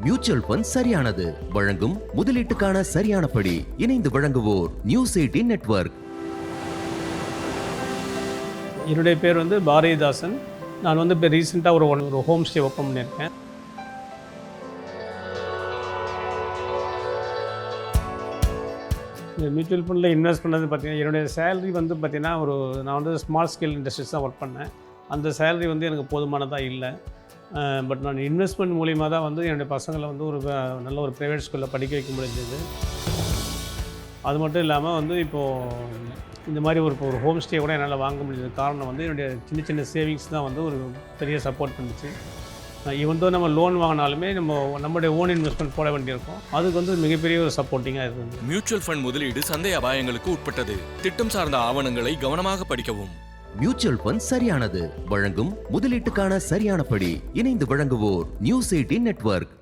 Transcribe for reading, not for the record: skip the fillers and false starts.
Mutual fund சரியானது. வழங்கும் முதலீட்டுக்கான சரியான படி. இணைந்து வழங்குவோர் நியூஸ் 18 நெட்வொர்க். என்னுடைய பேர் பாரதிதாசன். நான் இப்போ ரீசெண்டாக ஒரு ஹோம் ஸ்டே ஓப்பன் பண்ணியிருக்கேன். இந்த மியூச்சுவல் ஃபண்டில் இன்வெஸ்ட் பண்ணது பார்த்திங்கன்னா, என்னுடைய சேலரி பார்த்திங்கன்னா நான் ஸ்மால் ஸ்கேல் இண்டஸ்ட்ரீஸ் தான் ஒர்க் பண்ணேன். அந்த சேலரி எனக்கு போதுமானதாக இல்லை. பட் நான் இன்வெஸ்ட்மெண்ட் மூலிமா தான் என்னுடைய பசங்களை ஒரு நல்ல ஒரு ப்ரைவேட் ஸ்கூலில் படிக்க வைக்க முடிஞ்சது. அது மட்டும் இல்லாமல் இப்போது இந்த மாதிரி ஒரு ஹோம் ஸ்டே கூட என்னால் வாங்க முடிஞ்சது. காரணம் என்னுடைய சின்ன சின்ன சேவிங்ஸ் தான் ஒரு பெரிய சப்போர்ட் பண்ணிச்சு. இவன் நம்ம லோன் வாங்கினாலுமே நம்மளுடைய ஓன் இன்வெஸ்ட்மெண்ட் போட வேண்டியிருக்கும். அதுக்கு மிகப்பெரிய ஒரு சப்போர்ட்டிங்காக இருக்குது. மியூச்சுவல் ஃபண்ட் முதலீடு சந்தை அபாயங்களுக்கு உட்பட்டது. திட்டம் சார்ந்த ஆவணங்களை கவனமாக படிக்கவும். மியூச்சுவல் ஃபண்ட் சரியானது. வழங்கும் முதலீட்டுக்கான சரியான படி. இணைந்து வழங்குவோர் நியூஸ் 18 நெட்வொர்க்.